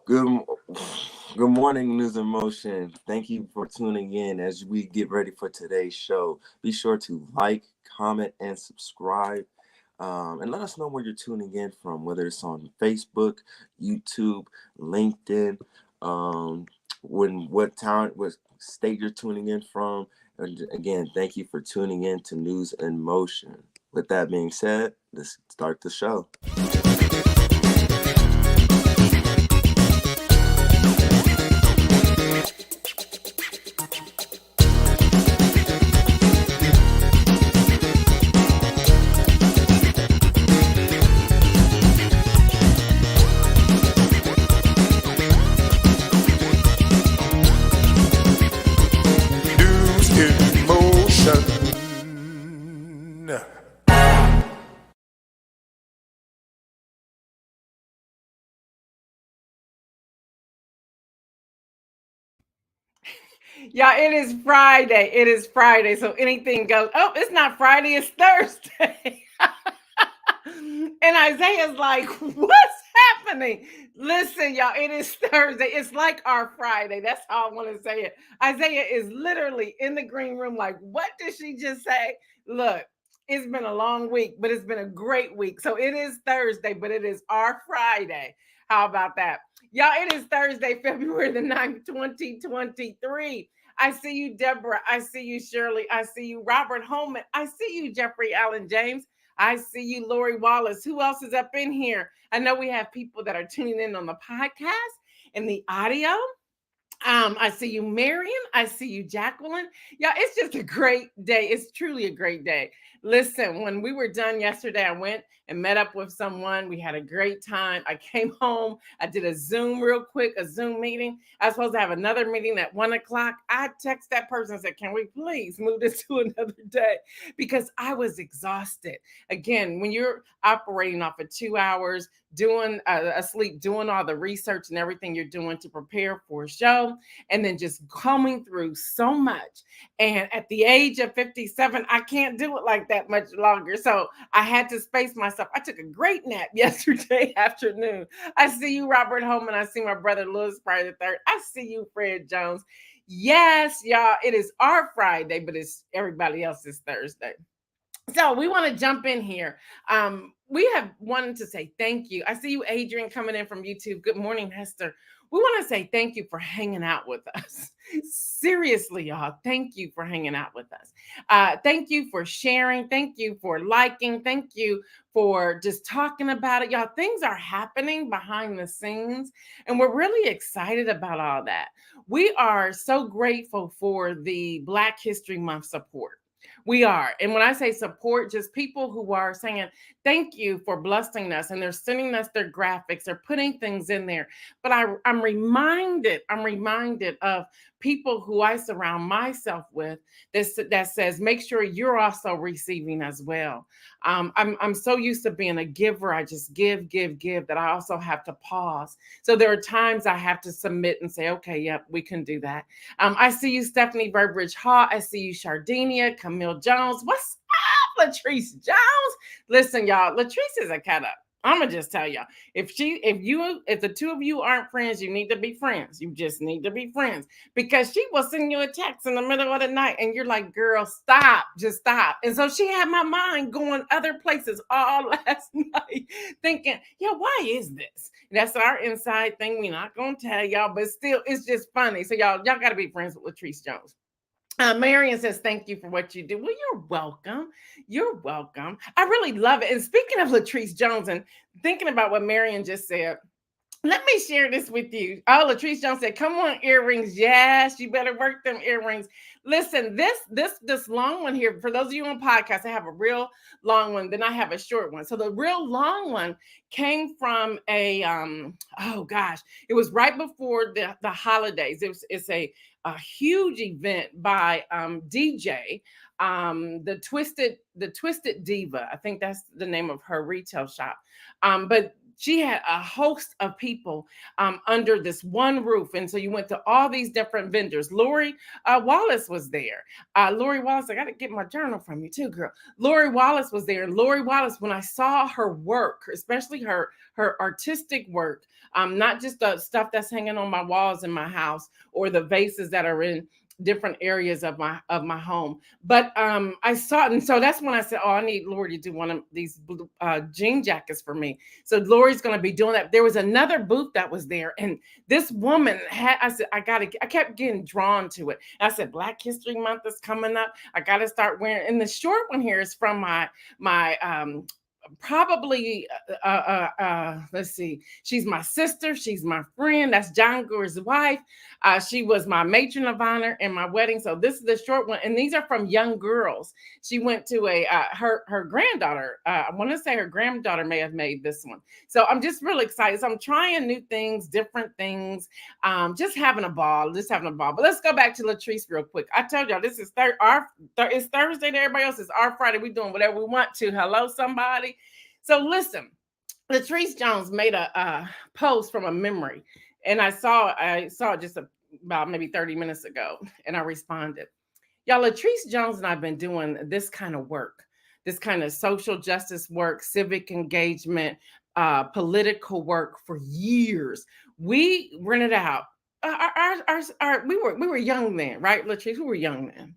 Good, good morning, News in Motion. Thank you for tuning in as we get ready for today's show. Be sure to like, comment, and subscribe. And let us know where you're tuning in from, whether it's on Facebook, YouTube, LinkedIn, what state you're tuning in from. And again, thank you for tuning in to News in Motion. With that being said, let's start the show. Yeah, it is Friday. It is Friday. So anything goes. Oh, it's not Friday, it's Thursday. And Isaiah's like, what's happening? Listen, y'all, it is Thursday. It's like our Friday. That's how I want to say it. Isaiah is literally in the green room, like, what did she just say? Look, it's been a long week, but it's been a great week. So it is Thursday, but it is our Friday. How about that? Y'all, it is Thursday, February the 9th, 2023. I see you, Deborah. I see you, Shirley. I see you, Robert Holman. I see you, Jeffrey Allen James. I see you, Lori Wallace. Who else is up in here? I know we have people that are tuning in on the podcast and the audio. I see you, Marion. I see you, Jacqueline. Yeah, it's just a great day. It's truly a great day. Listen, when we were done yesterday, I went and met up with someone. We had a great time. I came home. I did a Zoom real quick, a Zoom meeting. I was supposed to have another meeting at 1:00. I text that person and said, can we please move this to another day? Because I was exhausted. Again, when you're operating off of 2 hours, doing asleep, doing all the research and everything you're doing to prepare for a show, and then just coming through so much. And at the age of 57, I can't do it like that much longer. So I had to space myself. I took a great nap yesterday afternoon. I see you, Robert Holman. I see my brother, Louis Pryor III. I see you, Fred Jones. Yes, y'all, it is our Friday, but it's everybody else's Thursday. So we want to jump in here. We have wanted to say thank you. I see you, Adrian, coming in from YouTube. Good morning, Hester. We want to say thank you for hanging out with us. Seriously, y'all, thank you for hanging out with us. Thank you for sharing. Thank you for liking. Thank you for just talking about it. Y'all, things are happening behind the scenes, and we're really excited about all that. We are so grateful for the Black History Month support. We are. And when I say support, just people who are saying, thank you for blessing us. And they're sending us their graphics. They're putting things in there. But I'm reminded of people who I surround myself with that says, make sure you're also receiving as well. I'm so used to being a giver. I just give that I also have to pause. So there are times I have to submit and say, okay, yep, we can do that. I see you, Stephanie Burbridge Hall. I see you, Shardinia, Camille Jones. What's up, Latrice Jones? Listen, y'all, Latrice is a cat up. I'm gonna just tell y'all, if the two of you aren't friends, you need to be friends. You just need to be friends, because she will send you a text in the middle of the night and you're like, girl, stop, just stop. And so she had my mind going other places all last night thinking, yeah, why is this? That's our inside thing. We're not gonna tell y'all, but still, it's just funny. So y'all gotta be friends with Latrice Jones. Marion says, thank you for what you do. Well, you're welcome. You're welcome. I really love it. And speaking of Latrice Jones and thinking about what Marion just said, let me share this with you. Oh, Latrice Jones said, come on, earrings. Yes, you better work them earrings. Listen, this long one here, for those of you on podcasts, I have a real long one, then I have a short one. So the real long one came from a, it was right before the holidays. It's a huge event by DJ, the Twisted Diva. I think that's the name of her retail shop. But she had a host of people under this one roof. And so you went to all these different vendors. Lori Wallace was there. Lori Wallace, I got to get my journal from you too, girl. Lori Wallace was there. And Lori Wallace, when I saw her work, especially her artistic work, not just the stuff that's hanging on my walls in my house or the vases that are in different areas of my home, but I saw it, and so that's when I said, "Oh, I need Lori to do one of these jean jackets for me." So Lori's going to be doing that. There was another booth that was there, and this woman had. I said, "I kept getting drawn to it." I said, "Black History Month is coming up. I got to start wearing." And the short one here is from my probably let's see, she's my sister, she's my friend, that's John Gore's wife. She was my matron of honor in my wedding. So this is the short one, and these are from young girls. She went to her granddaughter, I want to say her granddaughter may have made this one. So I'm just really excited. So I'm trying new things, different things, just having a ball. But let's go back to Latrice real quick. I told y'all this is it's Thursday to everybody else. It's our Friday. We're doing whatever we want to. Hello, somebody. So listen, Latrice Jones made a post from a memory, and I saw it just about maybe 30 minutes ago, and I responded. Y'all, Latrice Jones and I've been doing this kind of work, this kind of social justice work, civic engagement, political work for years. We rented out we were young then, right, Latrice? We were young then.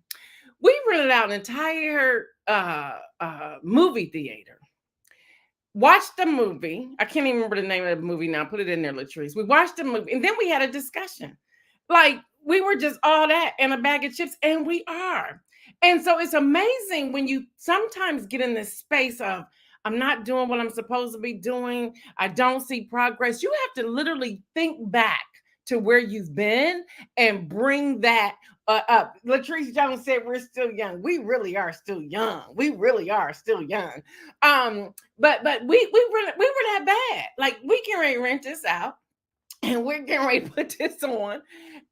We rented out an entire movie theater. Watched the movie. I can't even remember the name of the movie now. Put it in there, Latrice. We watched the movie, and then we had a discussion. Like, we were just all that and a bag of chips, and we are. And so it's amazing when you sometimes get in this space of, I'm not doing what I'm supposed to be doing. I don't see progress. You have to literally think back to where you've been and bring that up. Latrice Jones said we're still young. We really are still young. We really are still young. But we were that bad. Like, we can ready to rent this out, and we're getting ready to put this on.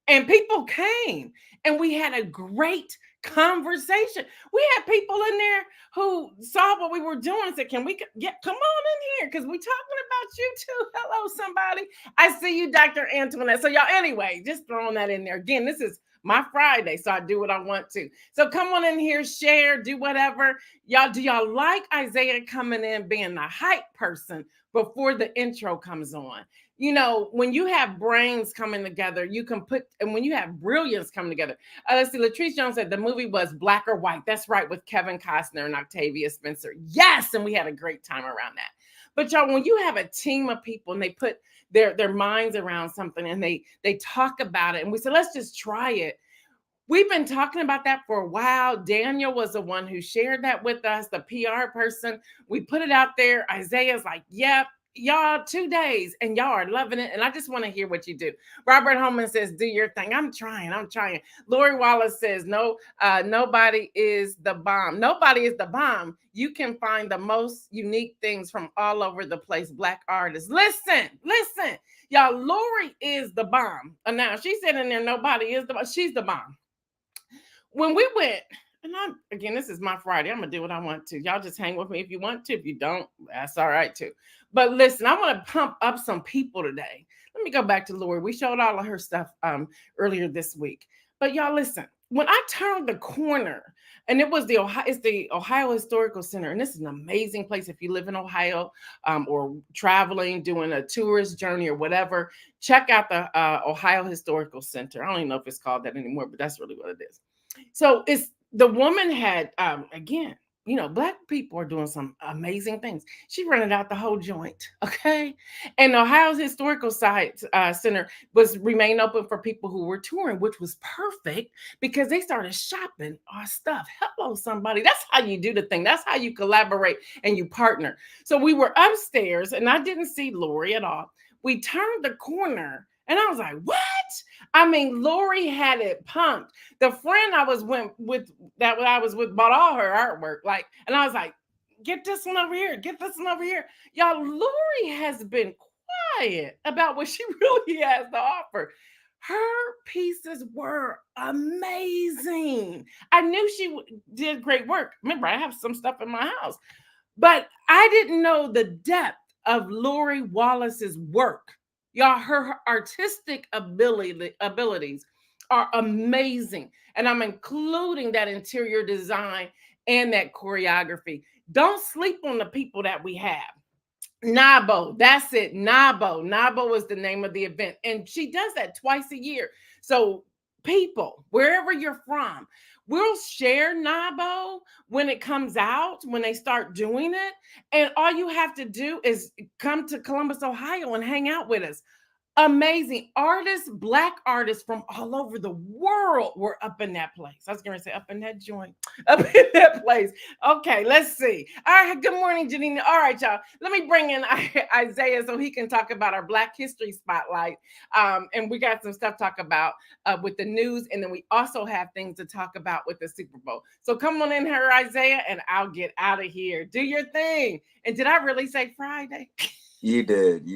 And people came, and we had a great conversation. We had people in there who saw what we were doing and said, "Can we come on in here? Because we're talking about you too. Hello, somebody. I see you, Dr. Antoinette." So y'all, anyway, just throwing that in there. Again, this is my Friday, so I do what I want to. So come on in here, share, do whatever. Y'all, do y'all like Isaiah coming in being the hype person before the intro comes on? You know, when you have brains coming together, you can and when you have brilliance coming together. Let's see, Latrice Jones said the movie was Black or White. That's right, with Kevin Costner and Octavia Spencer. Yes, and we had a great time around that. But y'all, when you have a team of people and they put their minds around something and they talk about it, and we said, let's just try it. We've been talking about that for a while. Daniel was the one who shared that with us, the PR person. We put it out there. Isaiah's like, yep. Y'all, 2 days, and y'all are loving it. And I just want to hear what you do. Robert Holman says, do your thing. I'm trying. Lori Wallace says, no, nobody is the bomb. Nobody is the bomb. You can find the most unique things from all over the place. Black artists. Listen. Y'all, Lori is the bomb. And now she said in there, nobody is the bomb. She's the bomb. When we went, and again, this is my Friday. I'm going to do what I want to. Y'all just hang with me if you want to. If you don't, that's all right too. But listen, I want to pump up some people today. Let me go back to Lori. We showed all of her stuff earlier this week. But y'all, listen, when I turned the corner, and it's the Ohio Historical Center, and this is an amazing place if you live in Ohio or traveling, doing a tourist journey or whatever, check out the Ohio Historical Center. I don't even know if it's called that anymore, but that's really what it is. So the woman had, again, you know, Black people are doing some amazing things. She rented out the whole joint, okay? And Ohio's Historical Center remained open for people who were touring, which was perfect because they started shopping our stuff. Hello, somebody. That's how you do the thing. That's how you collaborate and you partner. So we were upstairs, and I didn't see Lori at all. We turned the corner, and I was like, what? I mean, Lori had it pumped. The friend I was with bought all her artwork. And I was like, get this one over here. Get this one over here. Y'all, Lori has been quiet about what she really has to offer. Her pieces were amazing. I knew she did great work. Remember, I have some stuff in my house, but I didn't know the depth of Lori Wallace's work. Y'all, her artistic abilities are amazing. And I'm including that interior design and that choreography. Don't sleep on the people that we have. NABO, that's it. NABO is the name of the event. And she does that twice a year. So people, wherever you're from, we'll share NABO when it comes out, when they start doing it. And all you have to do is come to Columbus, Ohio and hang out with us. Amazing artists, Black artists from all over the world were up in that place. I was going to say up in that joint, up in that place. Okay, let's see. All right, good morning, Janina. All right, y'all. Let me bring in Isaiah so he can talk about our Black History Spotlight. And we got some stuff to talk about with the news. And then we also have things to talk about with the Super Bowl. So come on in here, Isaiah, and I'll get out of here. Do your thing. And did I really say Friday? You did.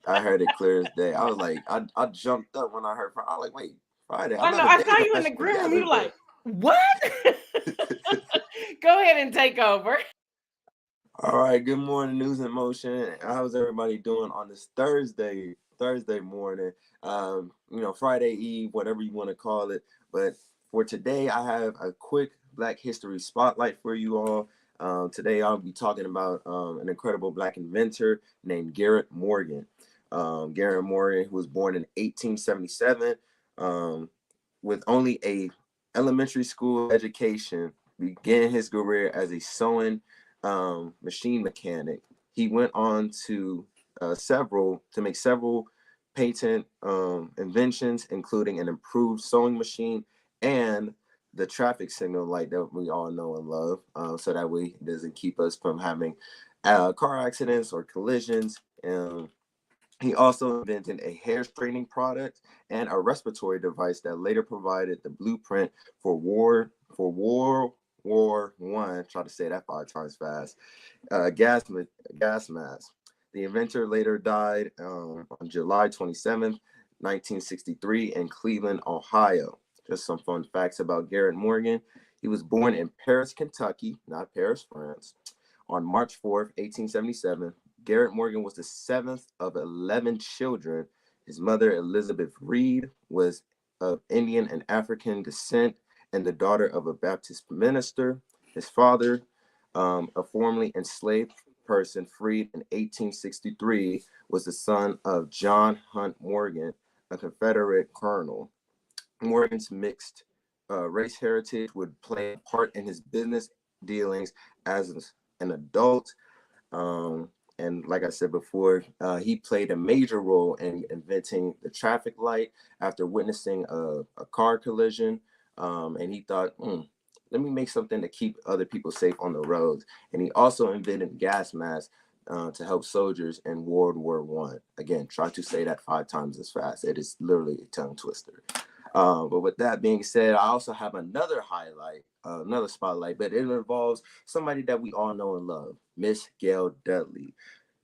I heard it clear as day. I was like, I jumped up when I heard Friday. I was like, wait, Friday. I know. I saw you in the green room. You like, what? Go ahead and take over. All right. Good morning, News in Motion. How's everybody doing on this Thursday morning? Friday Eve, whatever you want to call it. But for today, I have a quick Black History Spotlight for you all. Today, I'll be talking about an incredible Black inventor named Garrett Morgan. Garrett Morgan, who was born in 1877, with only a elementary school education, began his career as a sewing machine mechanic. He went on to make several patent inventions, including an improved sewing machine and the traffic signal light that we all know and love, so that way it doesn't keep us from having car accidents or collisions. He also invented a hair straightening product and a respiratory device that later provided the blueprint for World War I. Try to say that 5 times fast. Gas mask. The inventor later died on July 27th, 1963, in Cleveland, Ohio. Just some fun facts about Garrett Morgan. He was born in Paris, Kentucky, not Paris, France, on March 4th, 1877. Garrett Morgan was the 7th of 11 children. His mother, Elizabeth Reed, was of Indian and African descent and the daughter of a Baptist minister. His father, a formerly enslaved person freed in 1863, was the son of John Hunt Morgan, a Confederate colonel. Morgan's mixed race heritage would play a part in his business dealings as an adult. And like I said before, he played a major role in inventing the traffic light after witnessing a car collision. And he thought, let me make something to keep other people safe on the roads. And he also invented gas masks to help soldiers in World War I. Again, try to say that 5 times as fast. It is literally a tongue twister. But with that being said, I also have another highlight, another spotlight, but it involves somebody that we all know and love, Miss Gail Dudley.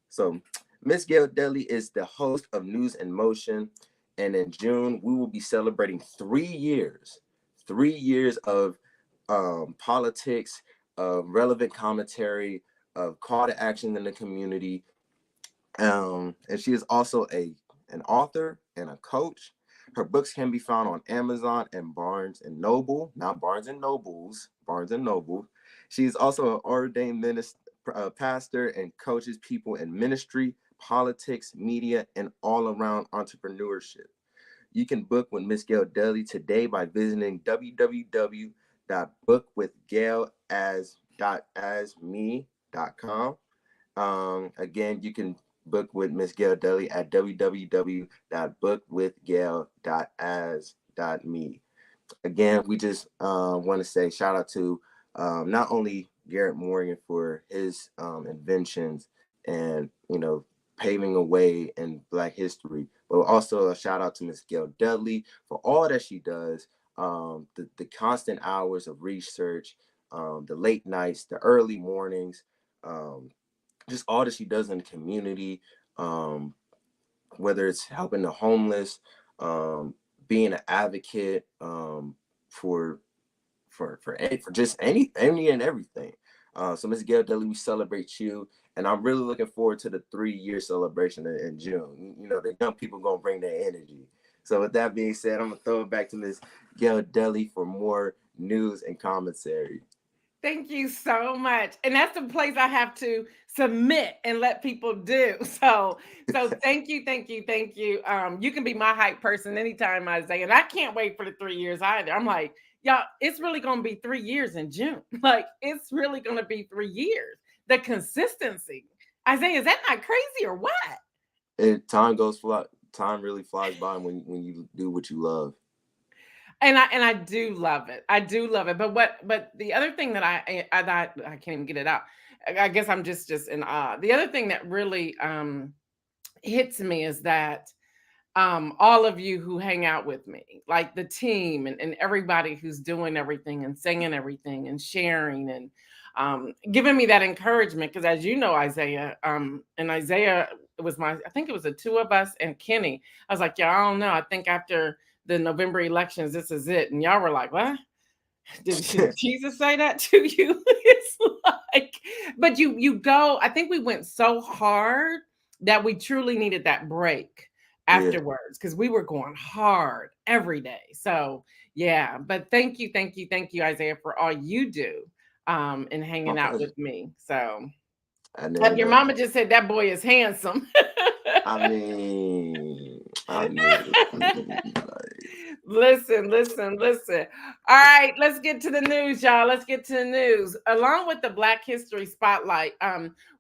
So Miss Gail Dudley is the host of News in Motion. And in June, we will be celebrating 3 years of politics, of relevant commentary, of call to action in the community. And she is also an author and a coach. Her books can be found on Amazon and Barnes and Noble, not Barnes and Nobles, Barnes and Noble. She is also an ordained pastor and coaches people in ministry, politics, media, and all around entrepreneurship. You can book with Miss Gail Dudley today by visiting www.bookwithgailasme.com. Again, you can book with Miss Gail Dudley at www.bookwithgail.as.me. Again, we just want to say shout out to not only Garrett Morgan for his inventions and paving a way in Black history, but also a shout out to Miss Gail Dudley for all that she does, the constant hours of research, the late nights, the early mornings, just all that she does in the community, whether it's helping the homeless, being an advocate for just any and everything. So Miss Gail Deli, we celebrate you. And I'm really looking forward to the 3-year celebration in June. You know, the young people going to bring their energy. So with that being said, I'm going to throw it back to Miss Gail Deli for more news and commentary. Thank you so much. And that's the place I have to submit and let people do. So thank you, thank you, thank you. You can be my hype person anytime, Isaiah. And I can't wait for the 3 years either. I'm like, y'all, it's really gonna be 3 years in June. Like it's really gonna be 3 years. The consistency. Isaiah, is that not crazy or what? Time really flies by when you do what you love. And I do love it. I do love it. But the other thing that I can't even get it out. I guess I'm just in awe. The other thing that really hits me is that all of you who hang out with me, like the team and everybody who's doing everything and saying everything and sharing and giving me that encouragement. Because as you know, Isaiah, and Isaiah was I think it was the two of us and Kenny. I was like, yeah, I don't know. I think after the November elections, this is it. And y'all were like, what? Did Jesus say that to you? It's like, but you go, I think we went so hard that we truly needed that break afterwards because we were going hard every day. So yeah, but thank you, thank you, thank you, Isaiah, for all you do and hanging out with me. So and your mama just said that boy is handsome. I mean, Listen. All right, let's get to the news, y'all. Let's get to the news. Along with the Black History Spotlight,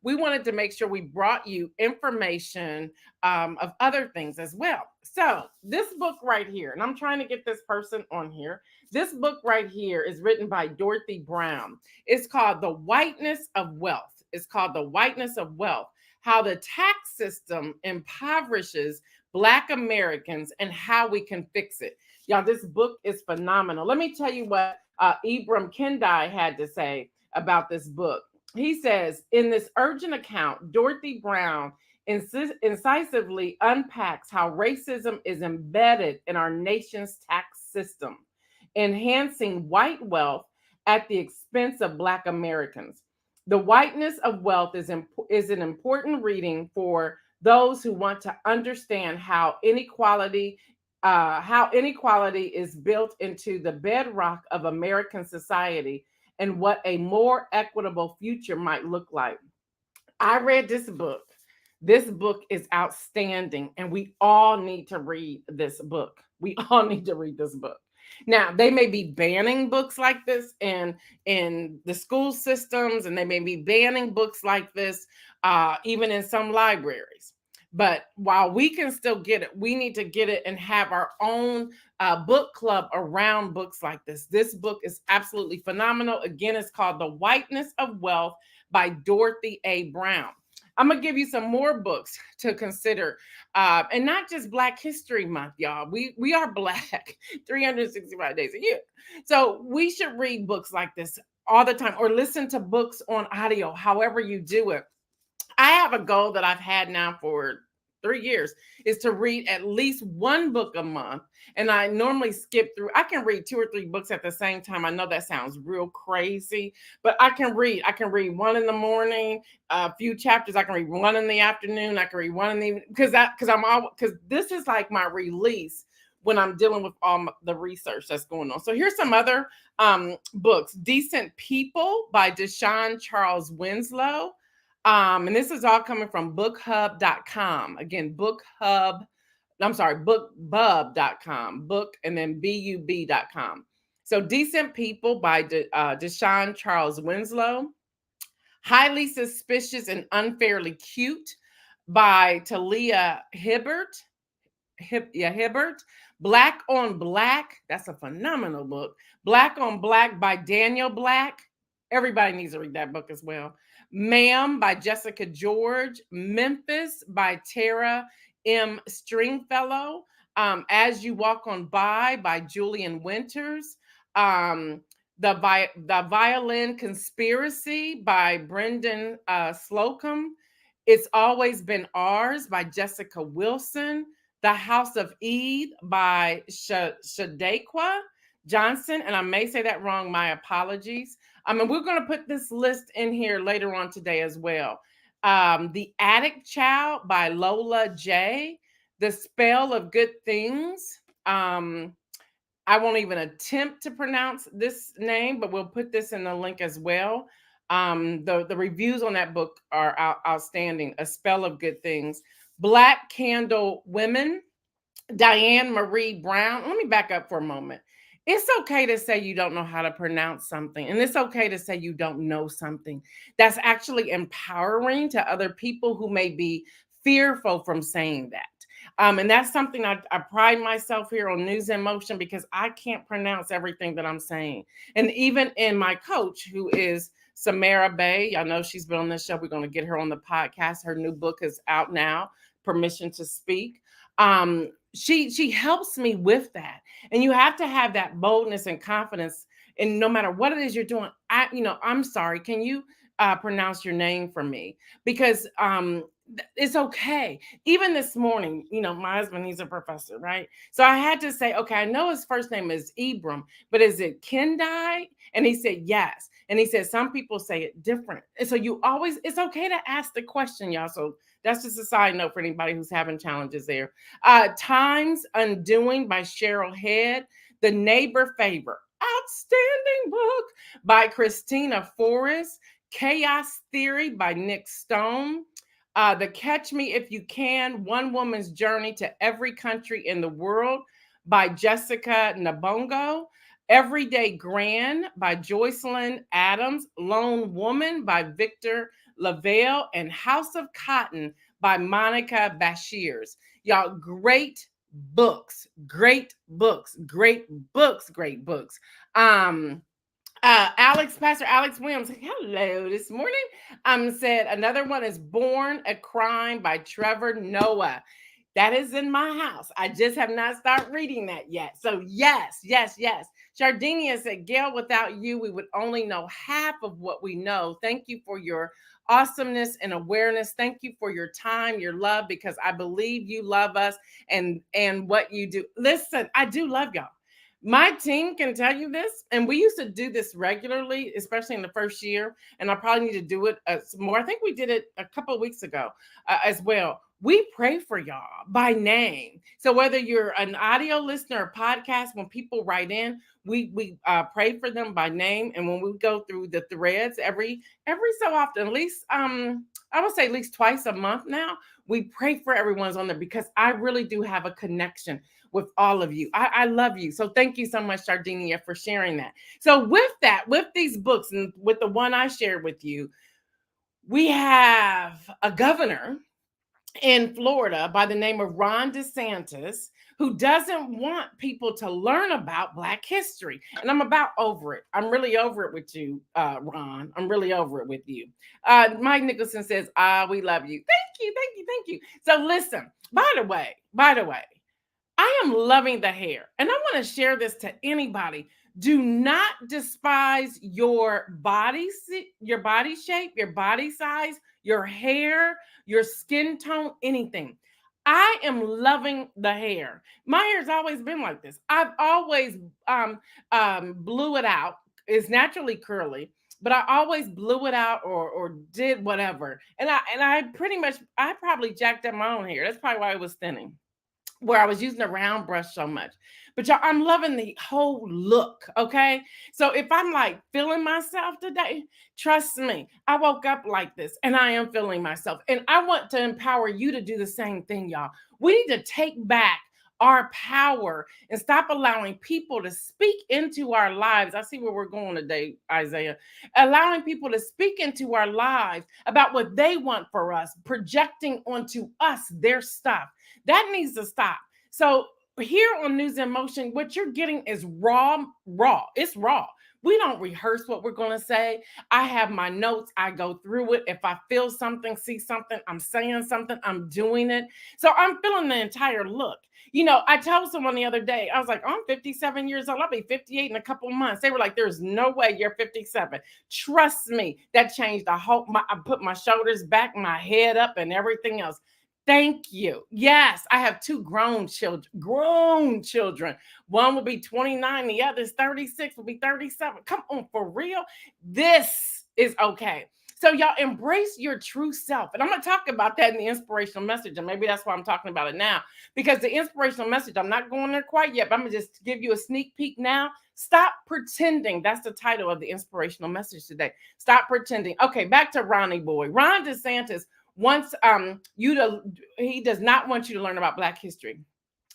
we wanted to make sure we brought you information of other things as well. So this book right here, and I'm trying to get this person on here. This book right here is written by Dorothy Brown. It's called The Whiteness of Wealth. It's called The Whiteness of Wealth: How the Tax System Impoverishes Black Americans and How We Can Fix It. Y'all, this book is phenomenal. Let me tell you what Ibram Kendi had to say about this book. He says, in this urgent account, Dorothy Brown incisively unpacks how racism is embedded in our nation's tax system, enhancing white wealth at the expense of Black Americans. The Whiteness of Wealth is an important reading for those who want to understand how inequality is built into the bedrock of American society and what a more equitable future might look like. I read this book. This book is outstanding, and we all need to read this book. We all need to read this book. Now, they may be banning books like this in the school systems, and they may be banning books like this even in some libraries. But while we can still get it, we need to get it and have our own book club around books like this. This book is absolutely phenomenal. Again, it's called The Whiteness of Wealth by Dorothy A. Brown. I'm going to give you some more books to consider. And not just Black History Month, y'all. We are Black 365 days a year. So we should read books like this all the time or listen to books on audio, however you do it. I have a goal that I've had now for 3 years is to read at least one book a month. And I normally skip through. I can read 2 or 3 books at the same time. I know that sounds real crazy, but I can read one in the morning, a few chapters. I can read one in the afternoon. I can read one in the evening because this is like my release when I'm dealing with all the research that's going on. So here's some other books. Decent People by Deshaun Charles Winslow. And this is all coming from bookhub.com. Again, bookbub.com, book and then bub.com. So Decent People by Deshaun Charles Winslow. Highly Suspicious and Unfairly Cute by Talia Hibbert. Black on Black, that's a phenomenal book. Black on Black by Daniel Black. Everybody needs to read that book as well. Ma'am by Jessica George. Memphis by Tara M. Stringfellow. As You Walk On by Julian Winters. The Violin Conspiracy by Brendan Slocum. It's Always Been Ours by Jessica Wilson. The House of Eve by Shadekwa. Johnson, and I may say that wrong. My apologies. And we're going to put this list in here later on today as well. The Attic Child by Lola J. The Spell of Good Things. I won't even attempt to pronounce this name, but we'll put this in the link as well. The reviews on that book are outstanding. A Spell of Good Things. Black Candle Women, Diane Marie Brown. Let me back up for a moment. It's okay to say you don't know how to pronounce something, and it's okay to say you don't know something. That's actually empowering to other people who may be fearful from saying that. And that's something I pride myself here on News in Motion, because I can't pronounce everything that I'm saying. And even in my coach, who is Samara Bay, I know she's been on this show. We're going to get her on the podcast. Her new book is out now, Permission to Speak. She helps me with that. And you have to have that boldness and confidence. And no matter what it is you're doing, I'm sorry, can you pronounce your name for me? Because it's okay. Even this morning, my husband, he's a professor, right? So I had to say, okay, I know his first name is Ibram, but is it Kendai? And he said, yes. And he said, some people say it different. And so it's okay to ask the question, y'all. So that's just a side note for anybody who's having challenges there. Time's Undoing by Cheryl Head. The Neighbor Favor, outstanding book by Christina Forrest. Chaos Theory by Nick Stone. The Catch Me If You Can, One Woman's Journey to Every Country in the World by Jessica Nabongo. Everyday Grand by Joycelyn Adams. Lone Woman by Victor LaValle. And House of Cotton by Monica Bashirs. Y'all, great books, great books, great books, great books. Pastor Alex Williams, hello this morning. Said another one is Born a Crime by Trevor Noah. That is in my house. I just have not started reading that yet. So yes. Jardenia said, Gail, without you, we would only know half of what we know. Thank you for your awesomeness and awareness. Thank you for your time, your love, because I believe you love us and what you do. Listen, I do love y'all. My team can tell you this, and we used to do this regularly, especially in the first year, and I probably need to do it more. I think we did it a couple of weeks ago as well. We pray for y'all by name. So whether you're an audio listener or podcast, when people write in, we pray for them by name. And when we go through the threads every so often, at least I would say at least twice a month now, we pray for everyone's on there, because I really do have a connection with all of you. I love you. So thank you so much, Sardinia, for sharing that. So with these books, and with the one I shared with you, we have a governor in Florida by the name of Ron DeSantis, who doesn't want people to learn about Black history. And I'm about over it. I'm really over it with you, Ron. I'm really over it with you. Mike Nicholson says, we love you. Thank you. So listen, by the way, I am loving the hair, and I want to share this to anybody. Do not despise your body shape, your body size, your hair, your skin tone, anything. I am loving the hair. My hair's always been like this. I've always blew it out. It's naturally curly, but I always blew it out or did whatever. And I probably jacked up my own hair. That's probably why it was thinning, where I was using a round brush so much. But y'all, I'm loving the whole look, okay? So if I'm like feeling myself today, trust me, I woke up like this and I am feeling myself. And I want to empower you to do the same thing, y'all. We need to take back our power and stop allowing people to speak into our lives. I see where we're going today, Isaiah. Allowing people to speak into our lives about what they want for us, projecting onto us their stuff. That needs to stop. So here on News in Motion, what you're getting is raw. It's raw. We don't rehearse what we're going to say. I have my notes. I go through it. If I feel something, see something, I'm saying something, I'm doing it. So I'm feeling the entire look. I told someone the other day, I was like, I'm 57 years old. I'll be 58 in a couple of months. They were like, there's no way you're 57. Trust me, that changed I put my shoulders back, my head up, and everything else. Thank you. Yes, I have two grown children. Grown children. One will be 29, the other is 36, will be 37. Come on, for real. This is okay. So, y'all embrace your true self. And I'm going to talk about that in the inspirational message. And maybe that's why I'm talking about it now. Because the inspirational message, I'm not going there quite yet, but I'm going to just give you a sneak peek now. Stop pretending. That's the title of the inspirational message today. Stop pretending. Okay, back to Ronnie Boy. Ron DeSantis wants you to, he does not want you to learn about Black history.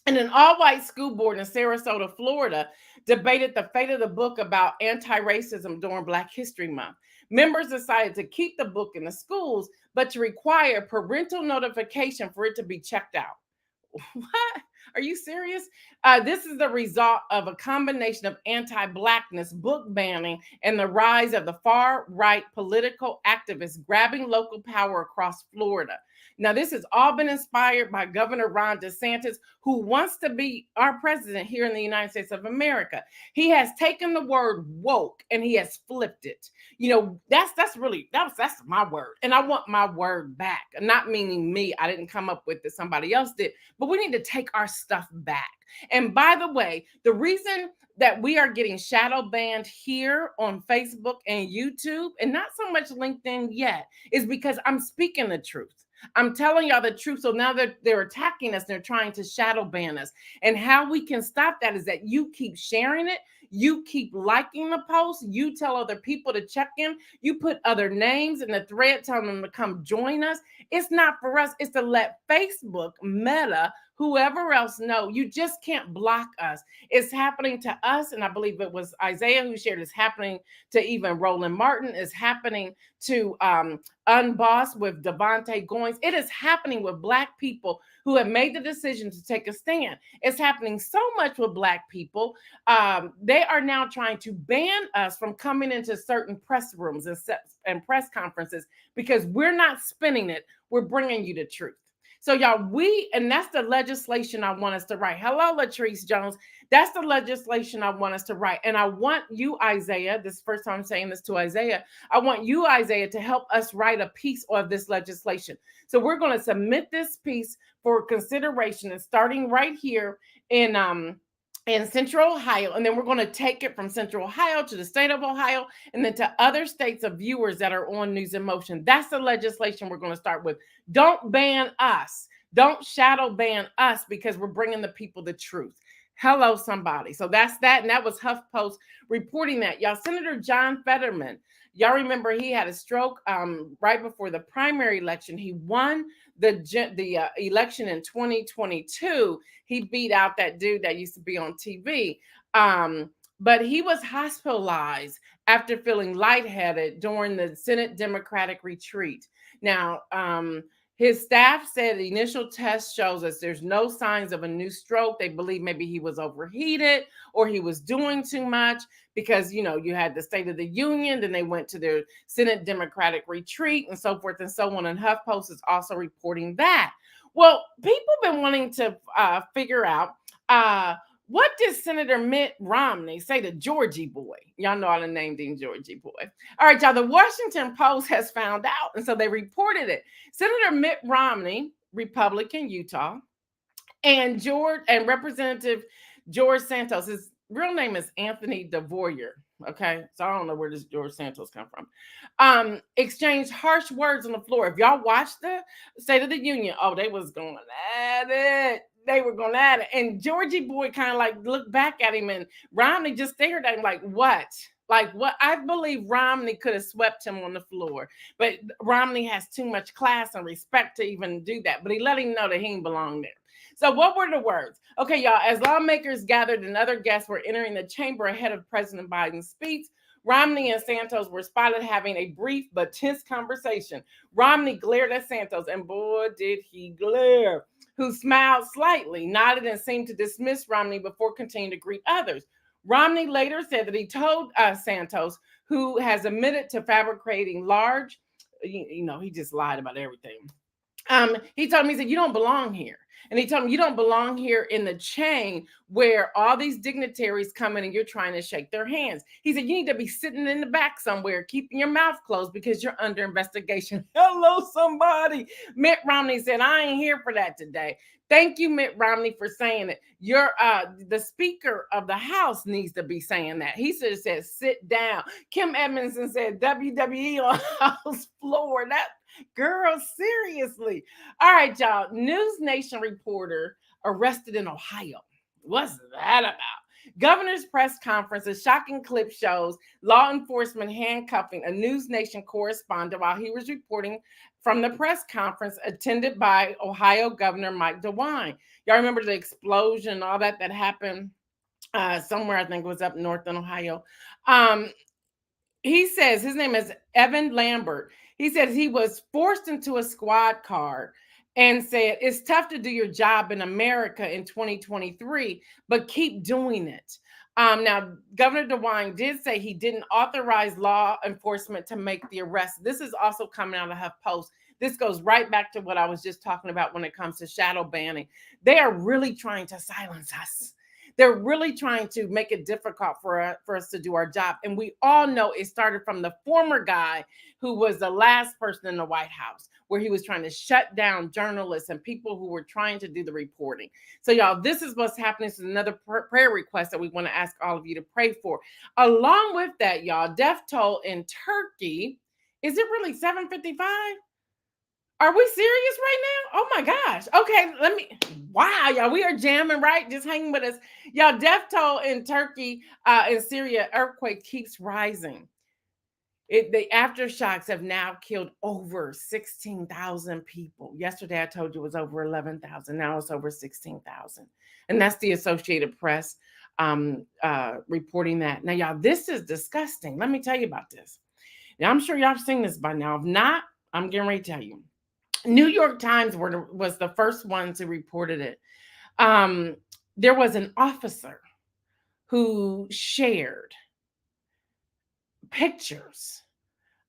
And an all-white school board in Sarasota, Florida, debated the fate of the book about anti-racism during Black History Month. Members decided to keep the book in the schools, but to require parental notification for it to be checked out. What? Are you serious? This is the result of a combination of anti-Blackness, book banning, and the rise of the far-right political activists grabbing local power across Florida. Now, this has all been inspired by Governor Ron DeSantis, who wants to be our president here in the United States of America. He has taken the word woke and he has flipped it. You know, that's my word. And I want my word back. Not meaning me. I didn't come up with it. Somebody else did. But we need to take our stuff back. And by the way, the reason that we are getting shadow banned here on Facebook and YouTube, and not so much LinkedIn yet, is because I'm speaking the truth. I'm telling y'all the truth. So now they're attacking us. They're trying to shadow ban us. And how we can stop that is that you keep sharing it. You keep liking the post. You tell other people to check in. You put other names in the thread, telling them to come join us. It's not for us. It's to let Facebook, Meta, whoever else know. You just can't block us. It's happening to us. And I believe it was Isaiah who shared it's happening to even Roland Martin. It's happening to Unbossed with Devontae Goins. It is happening with Black people who have made the decision to take a stand. It's happening so much with Black people. They are now trying to ban us from coming into certain press rooms and press conferences because we're not spinning it. We're bringing you the truth. So y'all, and that's the legislation I want us to write. Hello, Latrice Jones. That's the legislation I want us to write. And I want you, Isaiah, this is the first time I'm saying this to Isaiah. I want you, Isaiah, to help us write a piece of this legislation. So we're going to submit this piece for consideration and starting right here in Central Ohio, and then we're going to take it from Central Ohio to the state of Ohio, and then to other states of viewers that are on News in Motion. That's the legislation we're going to start with. Don't ban us. Don't shadow ban us because we're bringing the people the truth. Hello, somebody. So that's that, and that was HuffPost reporting that. Y'all, Senator John Fetterman, y'all remember he had a stroke right before the primary election. He won the election in 2022. He beat out that dude that used to be on TV. But he was hospitalized after feeling lightheaded during the Senate Democratic retreat. Now, his staff said the initial test shows us there's no signs of a new stroke. They believe maybe he was overheated or he was doing too much because, you know, you had the State of the Union, then they went to their Senate Democratic retreat and so forth and so on. And HuffPost is also reporting that. Well, people have been wanting to figure out what did Senator Mitt Romney say to Georgie Boy? Y'all know I named him Georgie Boy. All right, y'all, the Washington Post has found out, and so they reported it. Senator Mitt Romney, Republican, Utah, and Representative George Santos, his real name is Anthony DeVoyer. Okay, so I don't know where this George Santos come from. Exchanged harsh words on the floor. If y'all watched the State of the Union, they was going at it. They were going at it. And Georgie Boy kind of like looked back at him, and Romney just stared at him like, what? Like what? I believe Romney could have swept him on the floor, but Romney has too much class and respect to even do that. But he let him know that he didn't belong there. So what were the words? Okay, y'all, as lawmakers gathered and other guests were entering the chamber ahead of President Biden's speech, Romney and Santos were spotted having a brief but tense conversation. Romney glared at Santos, and boy, did he glare, who smiled slightly, nodded, and seemed to dismiss Romney before continuing to greet others. Romney later said that he told Santos, who has admitted to fabricating he just lied about everything. He told me, he said, you don't belong here. And he told me, you don't belong here in the chain where all these dignitaries come in and you're trying to shake their hands. He said, you need to be sitting in the back somewhere, keeping your mouth closed because you're under investigation. Hello, somebody. Mitt Romney said, I ain't here for that today. Thank you, Mitt Romney, for saying it. You're the Speaker of the House needs to be saying that. He should have said, sit down. Kim Edmondson said, WWE on House floor. That girl, seriously. All right, y'all. News Nation reporter arrested in Ohio. What's that about? Governor's press conference, a shocking clip shows law enforcement handcuffing a News Nation correspondent while he was reporting from the press conference attended by Ohio Governor Mike DeWine. Y'all remember the explosion and all that happened somewhere, I think it was up north in Ohio. He says his name is Evan Lambert. He says he was forced into a squad car and said, it's tough to do your job in America in 2023, but keep doing it. Now, Governor DeWine did say he didn't authorize law enforcement to make the arrest. This is also coming out of HuffPost. This goes right back to what I was just talking about when it comes to shadow banning. They are really trying to silence us. They're really trying to make it difficult for us to do our job. And we all know it started from the former guy who was the last person in the White House, where he was trying to shut down journalists and people who were trying to do the reporting. So, y'all, this is what's happening. This is another prayer request that we want to ask all of you to pray for. Along with that, y'all, death toll in Turkey. Is it really 755? Are we serious right now? Oh my gosh. Okay, wow, y'all, we are jamming, right? Just hang with us. Y'all, death toll in Turkey and Syria earthquake keeps rising. The aftershocks have now killed over 16,000 people. Yesterday, I told you it was over 11,000. Now it's over 16,000. And that's the Associated Press reporting that. Now, y'all, this is disgusting. Let me tell you about this. Now, I'm sure y'all have seen this by now. If not, I'm getting ready to tell you. New York Times was the first ones who reported it. There was an officer who shared pictures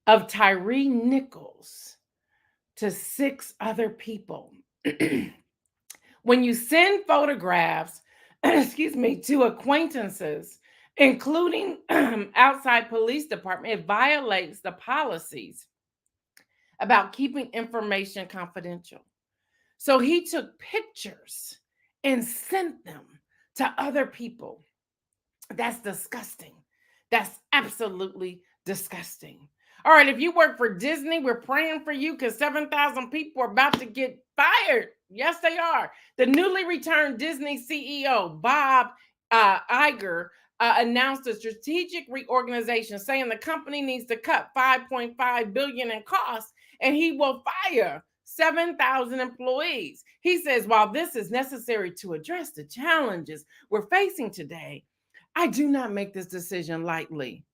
of Tyree Nichols to 6 other people. When you send photographs, to acquaintances, including outside police department, it violates the policies about keeping information confidential. So he took pictures and sent them to other people. That's disgusting. That's absolutely disgusting. All right, if you work for Disney, we're praying for you because 7,000 people are about to get fired. Yes, they are. The newly returned Disney CEO, Bob Iger, announced a strategic reorganization, saying the company needs to cut $5.5 billion in costs, and he will fire 7,000 employees. He says, while this is necessary to address the challenges we're facing today, I do not make this decision lightly.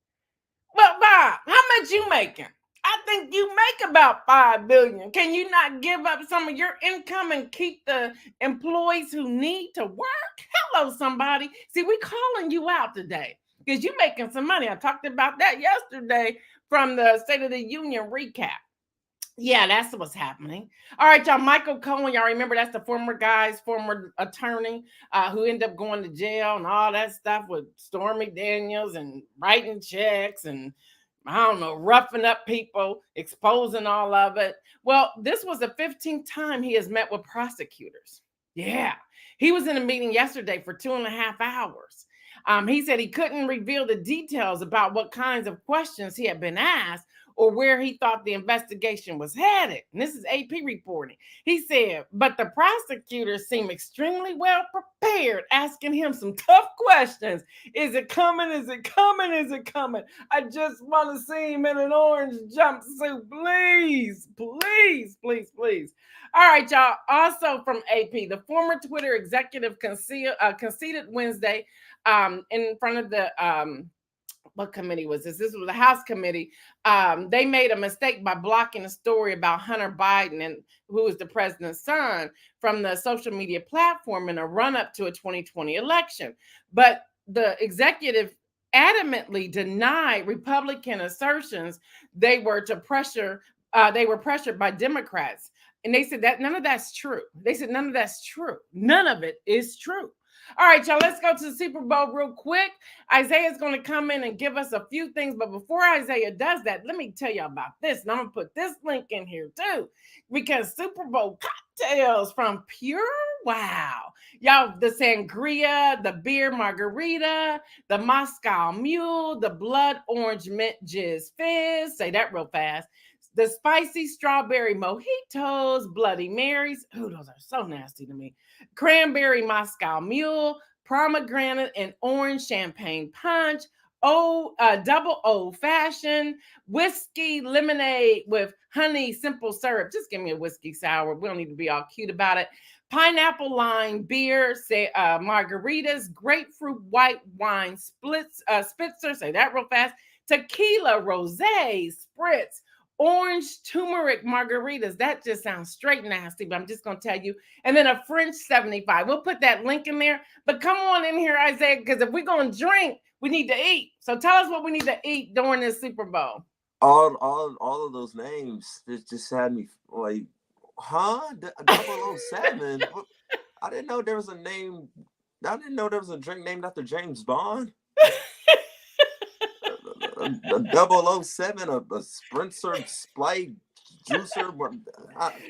Well, Bob, how much you making? I think you make about $5 billion. Can you not give up some of your income and keep the employees who need to work? Hello, somebody. See, we calling you out today because you're making some money. I talked about that yesterday from the State of the Union recap. Yeah, that's what's happening. All right, y'all. Michael Cohen, y'all remember that's the former attorney who ended up going to jail and all that stuff with Stormy Daniels and writing checks and, I don't know, roughing up people, exposing all of it. Well, this was the 15th time he has met with prosecutors. Yeah, he was in a meeting yesterday for 2.5 hours. He said he couldn't reveal the details about what kinds of questions he had been asked or where he thought the investigation was headed. And this is AP reporting. He said, but the prosecutors seem extremely well prepared, asking him some tough questions. Is it coming? Is it coming? Is it coming? I just want to see him in an orange jumpsuit. Please, please, please, please. All right, y'all. Also from AP, the former Twitter executive conceded Wednesday in front of the what committee was this? This was the House committee. They made a mistake by blocking a story about Hunter Biden, and who is the president's son, from the social media platform in a run-up to a 2020 election. But the executive adamantly denied Republican assertions they were pressured by Democrats. And they said that none of that's true. They said none of that's true. None of it is true. All right, y'all, let's go to the Super Bowl real quick. Isaiah's going to come in and give us a few things. But before Isaiah does that, let me tell you about this. And I'm going to put this link in here too, because Super Bowl cocktails from Pure Wow. Y'all, the sangria, the beer margarita, the Moscow Mule, the blood orange mint jizz fizz. Say that real fast. The spicy strawberry mojitos, Bloody Marys. Ooh, those are so nasty to me. Cranberry Moscow Mule, pomegranate and orange champagne punch, double old fashioned, whiskey lemonade with honey simple syrup. Just give me a whiskey sour. We don't need to be all cute about it. Pineapple lime beer, margaritas, grapefruit white wine spitzer. Say that real fast. Tequila, rosé, spritz, orange turmeric margaritas. That just sounds straight nasty, but I'm just going to tell you. And then a French 75. We'll put that link in there. But come on in here, Isaiah, because if we're going to drink, we need to eat. So tell us what we need to eat during this Super Bowl. All of those names just had me like, huh? 007? I didn't know there was a name. I didn't know there was a drink named after James Bond. A 007, a Sprinter Sprite juicer.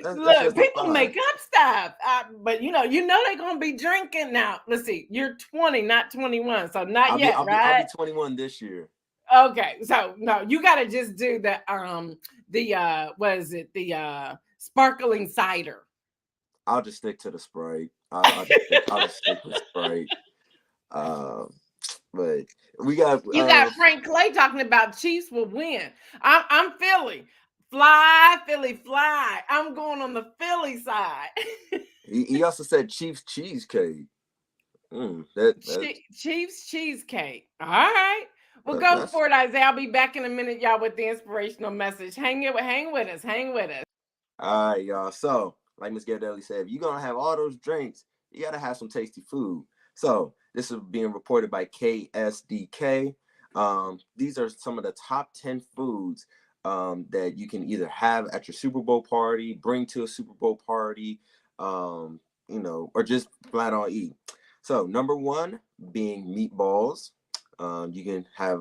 Look, people make up stuff, but you know they're gonna be drinking now. Let's see, you're 20, not 21, so not yet, right? I'll be 21 this year. Okay, so no, you gotta just do the what is it? The sparkling cider. I'll just stick to the Sprite. I'll just stick with Sprite. But we got you got Frank Clay talking about Chiefs will win. I'm Philly. Fly, Philly, fly. I'm going on the Philly side. He also said Chiefs cheesecake. Chiefs cheesecake. All right. Well, go for it, Isaiah. I'll be back in a minute, y'all, with the inspirational message. Hang with us. All right, y'all. So, like Miss Gail said, if you're going to have all those drinks, you got to have some tasty food. So, this is being reported by KSDK. These are some of the top 10 foods that you can either have at your Super Bowl party, bring to a Super Bowl party, or just flat on eat. So, number one being meatballs. You can have,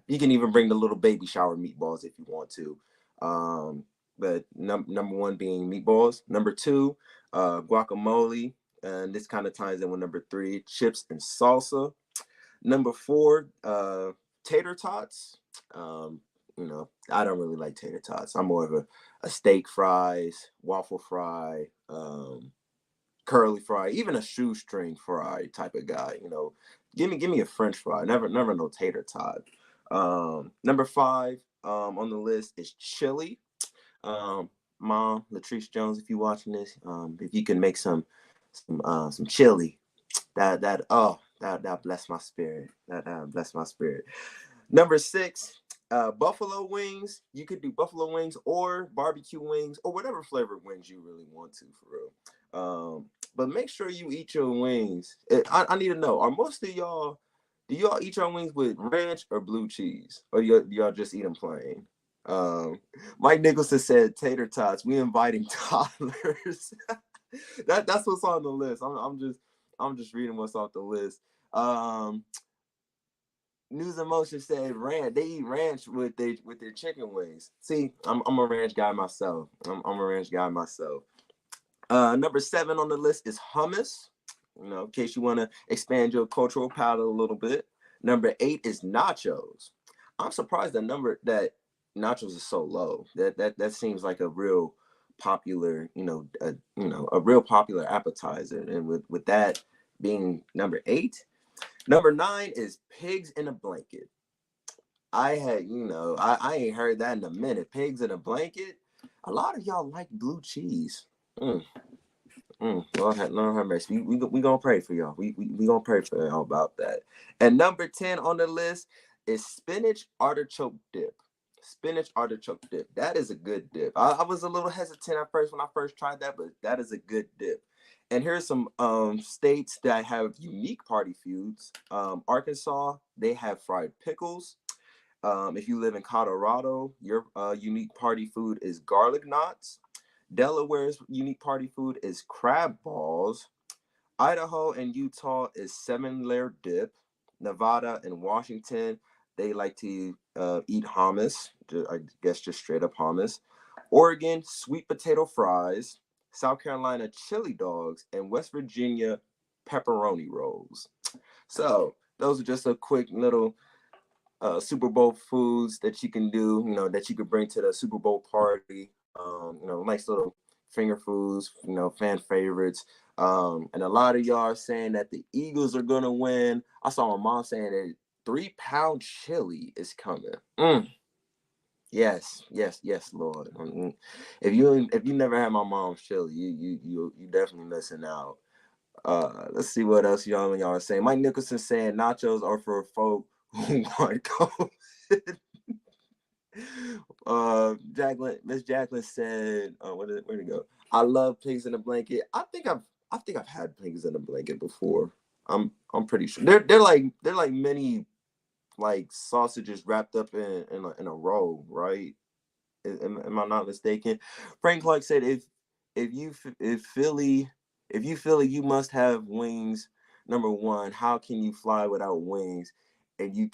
you can even bring the little baby shower meatballs if you want to. But number one being meatballs. Number two, guacamole. And this kind of ties in with number three, chips and salsa. Number four, tater tots. I don't really like tater tots. I'm more of a steak fries, waffle fry, curly fry, even a shoestring fry type of guy. Give me a French fry. Never no tater tot. Number five on the list is chili. Mom, Latrice Jones, if you're watching this, if you can make some chili, that bless my spirit. That bless my spirit. Number six, buffalo wings. You could do buffalo wings or barbecue wings or whatever flavored wings you really want to, for real. But make sure you eat your wings. I need to know, are most of y'all, do y'all eat your wings with ranch or blue cheese, or do y'all just eat them plain? Mike Nicholson said tater tots. We inviting toddlers. That's what's on the list. I'm just reading what's off the list. News and Motion said ranch. They eat ranch with their chicken wings. See, I'm a ranch guy myself. I'm a ranch guy myself. Number 7 on the list is hummus. In case you want to expand your cultural palate a little bit. Number 8 is nachos. I'm surprised that nachos is so low. That seems like a real popular, a real popular appetizer. And with that being number 8. Number 9 is pigs in a blanket. I had, I ain't heard that in a minute. Pigs in a blanket. A lot of y'all like blue cheese. Lord have mercy. We gonna pray for y'all. We gonna pray for y'all about that. And number 10 on the list is spinach artichoke dip. Spinach artichoke dip. That is a good dip. I was a little hesitant at first when I first tried that, but that is a good dip. And here's some states that have unique party foods. Arkansas, they have fried pickles. If you live in Colorado, your unique party food is garlic knots. Delaware's unique party food is crab balls. Idaho and Utah is 7-layer dip. Nevada and Washington, they like to eat hummus. I guess just straight up hummus. Oregon, sweet potato fries. South Carolina, chili dogs. And West Virginia, pepperoni rolls. So those are just a quick little Super Bowl foods that you can do, that you could bring to the Super Bowl party. Nice little finger foods, fan favorites. And a lot of y'all are saying that the Eagles are gonna win. I saw my mom saying that 3-pound chili is coming. Yes, Lord. If you never had my mom's chili, you definitely missing out. Let's see what else y'all are saying. Mike Nicholson saying nachos are for folk who want COVID. Miss Jacqueline said, where'd it go? I love pigs in a blanket. I think I've had pigs in a blanket before. I'm pretty sure they're like mini like sausages wrapped up in a roll, right? Am I not mistaken? Frank Clark said if Philly you must have wings. Number one, how can you fly without wings? And you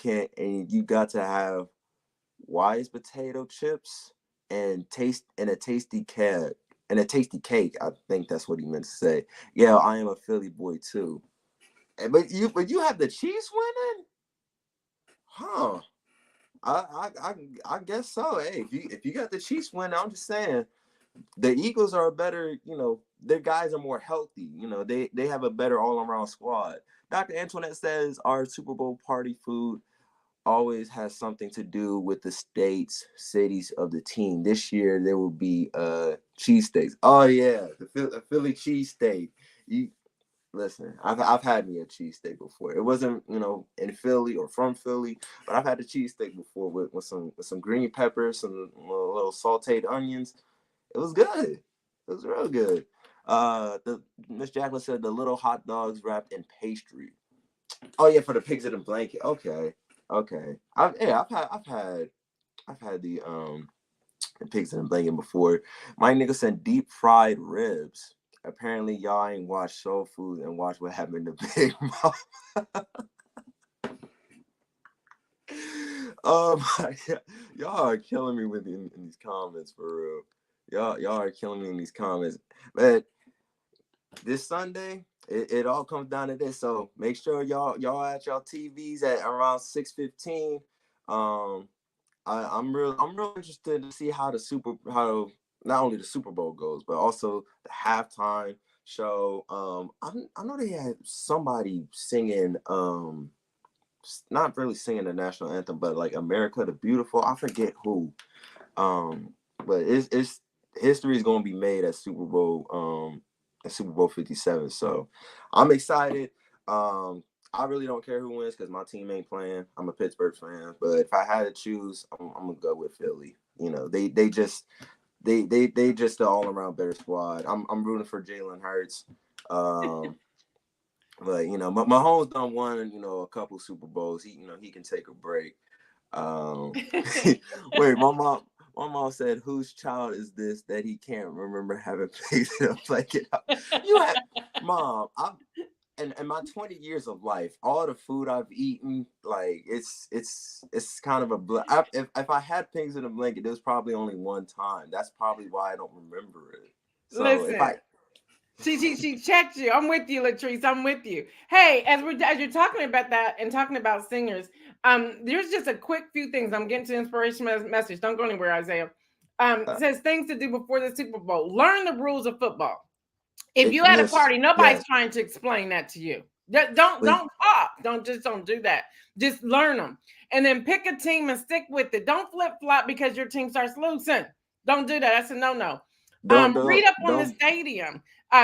got to have wise potato chips and a tasty cake. I think that's what he meant to say. Yeah, I am a Philly boy too. But you have the Chiefs winning? Huh. I guess so. Hey, if you got the Chiefs winning, I'm just saying the Eagles are a better, their guys are more healthy. They have a better all-around squad. Dr. Antoinette says our Super Bowl party food always has something to do with the cities of the team. This year there will be cheesesteaks. Oh yeah, the Philly cheesesteak. Listen, I've had me a cheesesteak before. It wasn't, in Philly or from Philly, but I've had a cheesesteak before with some green peppers, some little sauteed onions. It was good. It was real good. The Miss Jacqueline said the little hot dogs wrapped in pastry. Oh yeah, for the pigs in the blanket. Okay. I've had the pigs in the blanket before. My nigga said deep fried ribs. Apparently y'all ain't watched Soul Food and watch what happened to Big Mama. My God. Y'all are killing me in these comments for real. Y'all are killing me in these comments. But this Sunday, it all comes down to this. So make sure y'all at y'all TVs at around 6:15. I'm real interested to see how not only the Super Bowl goes, but also the halftime show. I know they had somebody singing, not really singing the national anthem, but like America the Beautiful. I forget who. But it's history is gonna be made at Super Bowl 57. So I'm excited. I really don't care who wins because my team ain't playing. I'm a Pittsburgh fan, but if I had to choose, I'm gonna go with Philly. They just the all around better squad. I'm rooting for Jalen Hurts. But Mahomes done won a couple Super Bowls. He can take a break. Wait, my mom said, "Whose child is this that he can't remember having pigs in a blanket?" Mom, in my 20 years of life, all the food I've eaten, like it's kind of if I had pigs in a blanket, there was probably only one time. That's probably why I don't remember it. So Listen, if I she checked you. I'm with you, Latrice. I'm with you. Hey, as you're talking about that and talking about singers, there's just a quick few things. I'm getting to inspirational message. Don't go anywhere, Isaiah. Says things to do before the Super Bowl. Learn the rules of football. If you at a party, nobody's trying to explain that to you. Don't talk. Don't do that. Just learn them, and then pick a team and stick with it. Don't flip flop because your team starts losing. Don't do that. That's a no. Read up on the stadium,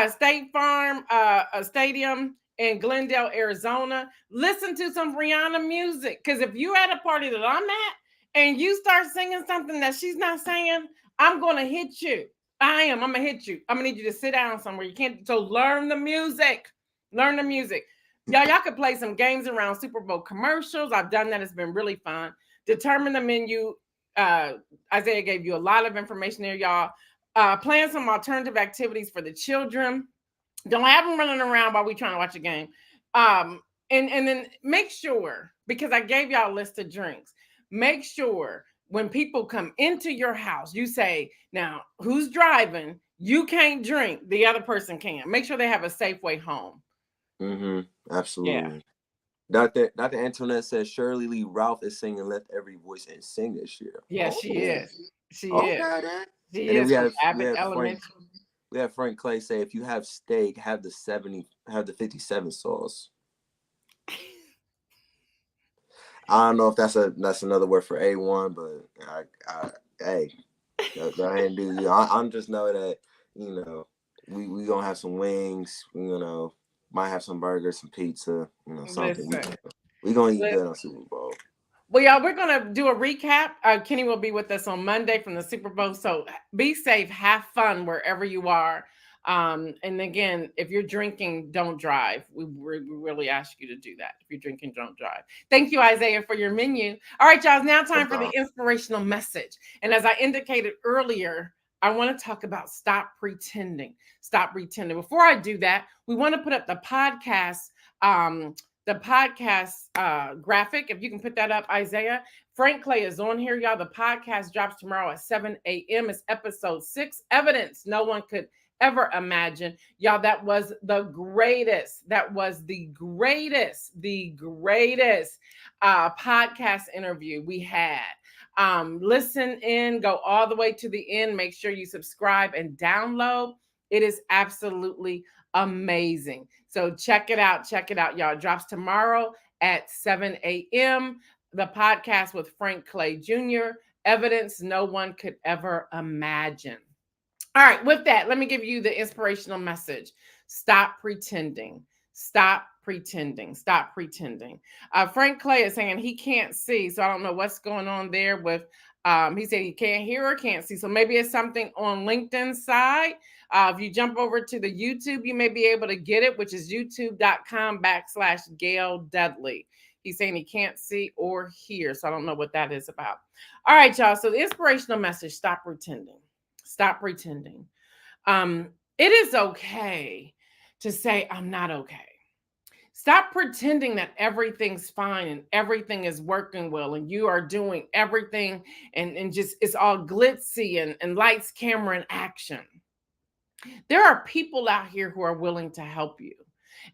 State Farm, a stadium in Glendale, Arizona. Listen to some Rihanna music, because if you at a party that I'm at and you start singing something that she's not saying, I'm gonna hit you. I'm gonna hit you. I'm gonna need you to sit down somewhere. You can't. So learn the music. Learn the music. Y'all could play some games around Super Bowl commercials. I've done that. It's been really fun. Determine the menu. Isaiah gave you a lot of information there, y'all. Plan some alternative activities for the children. Don't have them running around while we trying to watch a game. And then make sure, because I gave y'all a list of drinks, make sure when people come into your house, you say, now, who's driving? You can't drink. The other person can. Make sure they have a safe way home. Absolutely. Dr. Antoinette says Shirley Lee Ralph is singing "Lift Every Voice and Sing" this year. Yes, she is. She Okay, is. then. She And then is from Abbott Elementary. We have Frank Clay say, if you have steak, have the 57 sauce. I don't know if that's another word for A1, but hey, go ahead and do you. I'm just know that, we gonna have some wings, might have some burgers, some pizza, something. We gonna eat good on Super Bowl. Well, y'all, we're going to do a recap. Kenny will be with us on Monday from the Super Bowl. So be safe, have fun wherever you are. And again, if you're drinking, don't drive. We really ask you to do that. If you're drinking, don't drive. Thank you, Isaiah, for your menu. All right, y'all, it's now time for the inspirational message. And as I indicated earlier, I want to talk about stop pretending. Stop pretending. Before I do that, we want to put up the podcast graphic. If you can put that up, Isaiah. Frank Clay is on here, y'all. The podcast drops tomorrow at 7 a.m. It's episode 6, Evidence No One Could Ever Imagine. Y'all, that was the greatest. That was the greatest podcast interview we had. Listen in, go all the way to the end. Make sure you subscribe and download. It is absolutely amazing. So check it out, y'all. It drops tomorrow at 7 a.m. The podcast with Frank Clay Jr., Evidence No One Could Ever Imagine. All right, with that, let me give you the inspirational message. Stop pretending. Stop pretending. Stop pretending. Frank Clay is saying he can't see, so I don't know what's going on there with, he said he can't hear or can't see, so maybe it's something on LinkedIn's side. If you jump over to the YouTube, you may be able to get it, which is youtube.com/Gail Dudley. He's saying he can't see or hear, so I don't know what that is about. All right, y'all, so the inspirational message, stop pretending. Stop pretending. It is okay to say, I'm not okay. Stop pretending that everything's fine and everything is working well and you are doing everything and just it's all glitzy and lights, camera, and action. There are people out here who are willing to help you.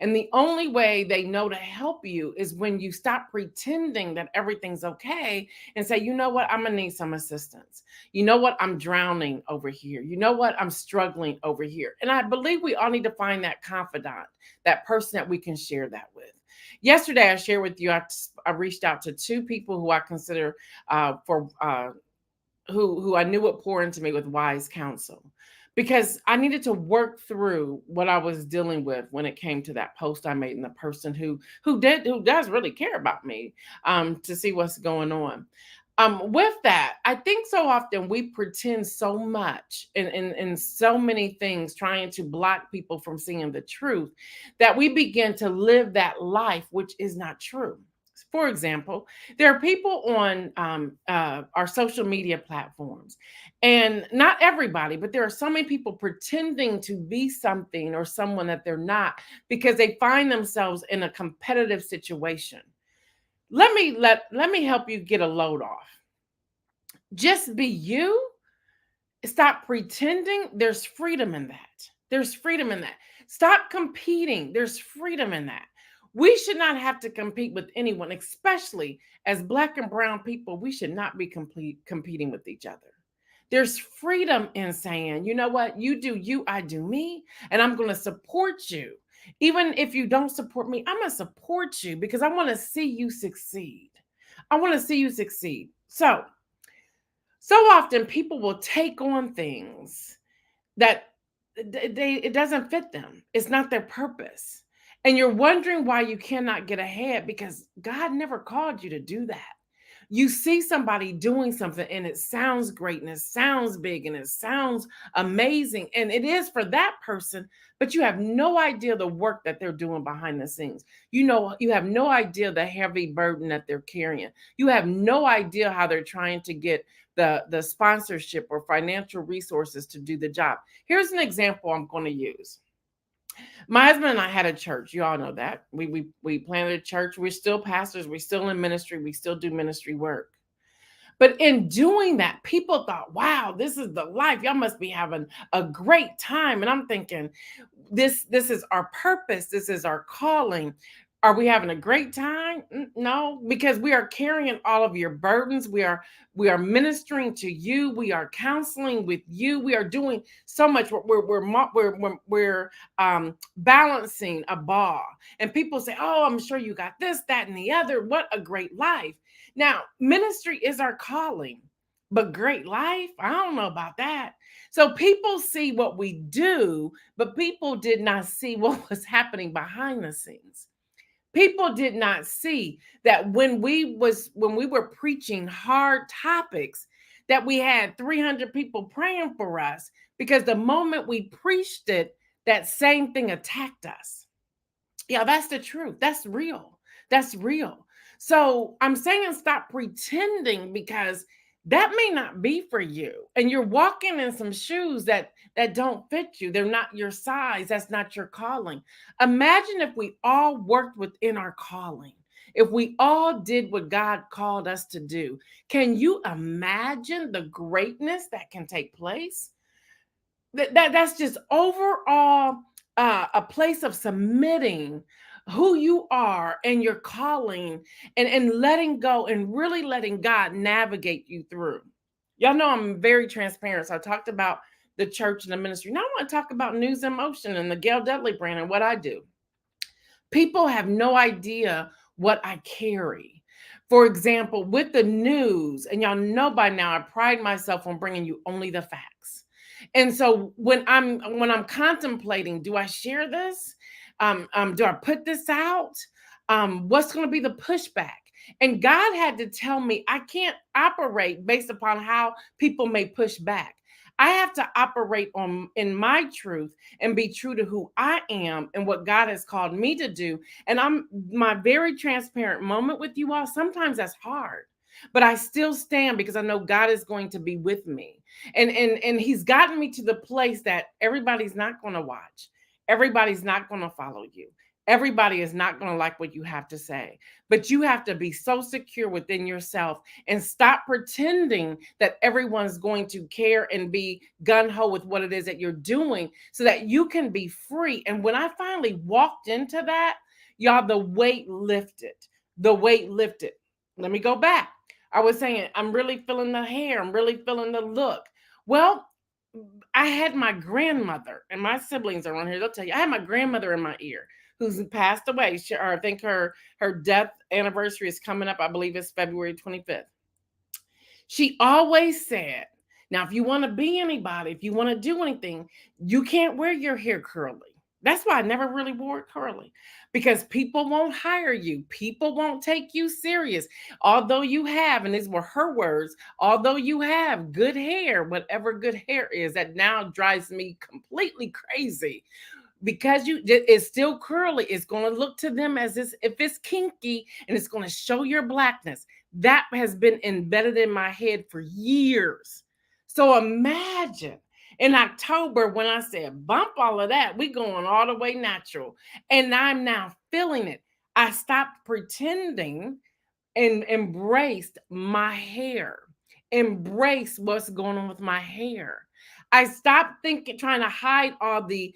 And the only way they know to help you is when you stop pretending that everything's okay and say, you know what, I'm going to need some assistance. You know what, I'm drowning over here. You know what, I'm struggling over here. And I believe we all need to find that confidant, that person that we can share that with. Yesterday, I shared with you, I reached out to 2 people who I consider who I knew would pour into me with wise counsel. Because I needed to work through what I was dealing with when it came to that post I made and the person who does really care about me, to see what's going on. With that, I think so often we pretend so much in so many things, trying to block people from seeing the truth, that we begin to live that life, which is not true. For example, there are people on our social media platforms, and not everybody, but there are so many people pretending to be something or someone that they're not because they find themselves in a competitive situation. Let me help you get a load off. Just be you. Stop pretending. There's freedom in that. There's freedom in that. Stop competing. There's freedom in that. We should not have to compete with anyone, especially as Black and brown people. We should not be competing with each other. There's freedom in saying, you know what, you do you, I do me, and I'm going to support you. Even if you don't support me, I'm going to support you because I want to see you succeed. I want to see you succeed. So often people will take on things that it doesn't fit them. It's not their purpose. And you're wondering why you cannot get ahead because God never called you to do that. You see somebody doing something and it sounds great and it sounds big and it sounds amazing. And it is for that person, but you have no idea the work that they're doing behind the scenes. You have no idea the heavy burden that they're carrying. You have no idea how they're trying to get the sponsorship or financial resources to do the job. Here's an example I'm going to use. My husband and I had a church. You all know that. We planted a church. We're still pastors. We're still in ministry. We still do ministry work. But in doing that, people thought, wow, this is the life. Y'all must be having a great time. And I'm thinking, this is our purpose. This is our calling. Are we having a great time? No, because we are carrying all of your burdens. We are ministering to you. We are counseling with you. We are doing so much. We're balancing a ball. And people say, oh, I'm sure you got this, that, and the other. What a great life. Now, ministry is our calling, but great life, I don't know about that. So people see what we do, but people did not see what was happening behind the scenes. People did not see that when we were preaching hard topics, that we had 300 people praying for us, because the moment we preached it, that same thing attacked us. Yeah, that's the truth. That's real. That's real. So I'm saying stop pretending, because that may not be for you. And you're walking in some shoes that don't fit you. They're not your size. That's not your calling. Imagine if we all worked within our calling. If we all did what God called us to do. Can you imagine the greatness that can take place? That's just overall a place of submitting who you are and your calling, and letting go and really letting God navigate you through. Y'all know I'm very transparent. So I talked about the church and the ministry. Now I want to talk about News in Motion and the Gail Dudley brand and what I do. People have no idea what I carry. For example, with the news, and y'all know by now, I pride myself on bringing you only the facts. And so when I'm contemplating, do I share this? Do I put this out? What's going to be the pushback? And God had to tell me I can't operate based upon how people may push back. I have to operate in my truth and be true to who I am and what God has called me to do. And I'm my very transparent moment with you all. Sometimes that's hard, but I still stand because I know God is going to be with me. And he's gotten me to the place that everybody's not going to watch. Everybody's not going to follow you. Everybody is not going to like what you have to say, but you have to be so secure within yourself and stop pretending that everyone's going to care and be gun-ho with what it is that you're doing, so that you can be free. And when I finally walked into that, y'all, the weight lifted. The weight lifted. Let me go back. I was saying, I'm really feeling the hair. I'm really feeling the look. Well, I had my grandmother, and my siblings are on here. They'll tell you, I had my grandmother in my ear who's passed away. I think her death anniversary is coming up. I believe it's February 25th. She always said, now, if you want to be anybody, if you want to do anything, you can't wear your hair curly. That's why I never really wore it curly, because people won't hire you. People won't take you serious. Although you have, and these were her words, although you have good hair, whatever good hair is, that now drives me completely crazy. Because it's still curly, it's going to look to them as if it's kinky, and it's going to show your blackness. That has been embedded in my head for years. So imagine in October when I said, bump all of that, we going all the way natural. And I'm now feeling it. I stopped pretending and embraced my hair. Embrace what's going on with my hair. I stopped trying to hide all the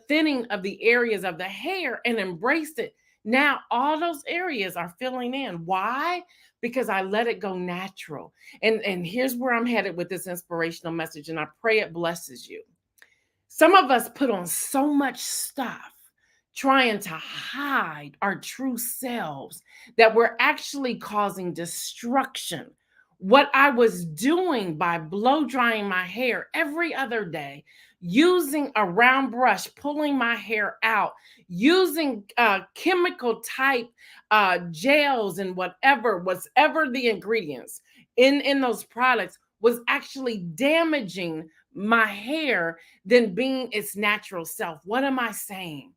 thinning of the areas of the hair, and embraced it. Now all those areas are filling in. Why? Because I let it go natural. And here's where I'm headed with this inspirational message, and I pray it blesses you. Some of us put on so much stuff trying to hide our true selves that we're actually causing destruction. What I was doing by blow drying my hair every other day, using a round brush, pulling my hair out, using chemical type gels and whatever the ingredients in those products was actually damaging my hair than being its natural self. What am I saying?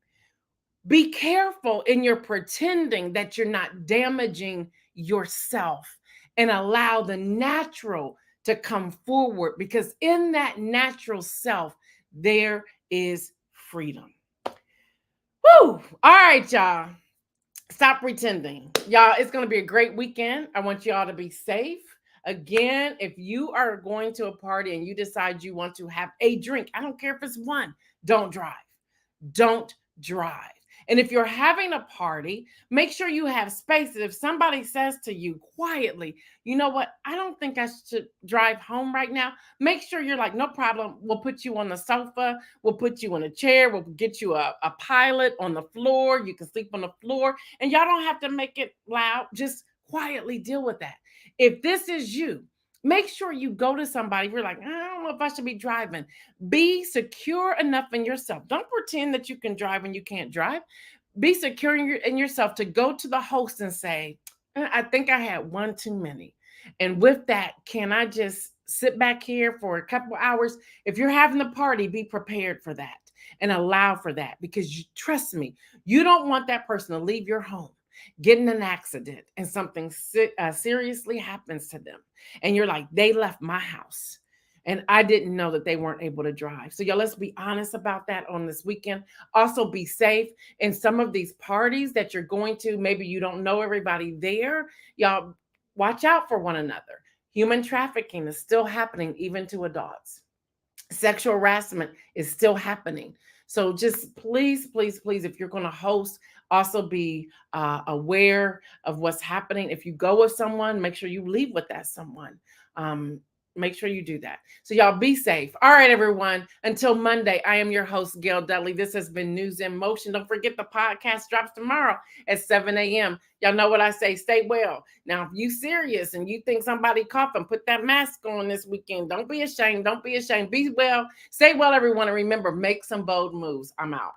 Be careful in your pretending that you're not damaging yourself, and allow the natural to come forward, because in that natural self, there is freedom. Woo! All right, y'all. Stop pretending. Y'all, it's going to be a great weekend. I want y'all to be safe. Again, if you are going to a party and you decide you want to have a drink, I don't care if it's one, don't drive. Don't drive. And if you're having a party, make sure you have space. If somebody says to you quietly, you know what, I don't think I should drive home right now, make sure you're like, no problem. We'll put you on the sofa. We'll put you in a chair. We'll get you a pilot on the floor. You can sleep on the floor. And y'all don't have to make it loud. Just quietly deal with that. If this is you, make sure you go to somebody. You're like, I don't know if I should be driving. Be secure enough in yourself. Don't pretend that you can drive when you can't drive. Be secure in yourself to go to the host and say, I think I had one too many. And with that, can I just sit back here for a couple hours? If you're having a party, be prepared for that and allow for that, because trust me, you don't want that person to leave your home, get in an accident, and something seriously happens to them. And you're like, they left my house and I didn't know that they weren't able to drive. So y'all, let's be honest about that on this weekend. Also be safe in some of these parties that you're going to. Maybe you don't know everybody there. Y'all watch out for one another. Human trafficking is still happening even to adults. Sexual harassment is still happening. So just please, please, please, if you're going to host, also be aware of what's happening. If you go with someone, make sure you leave with that someone. Make sure you do that. So y'all be safe. All right, everyone. Until Monday, I am your host, Gail Dudley. This has been News in Motion. Don't forget the podcast drops tomorrow at 7 a.m. Y'all know what I say. Stay well. Now, if you serious and you think somebody coughing, put that mask on this weekend. Don't be ashamed. Don't be ashamed. Be well. Stay well, everyone. And remember, make some bold moves. I'm out.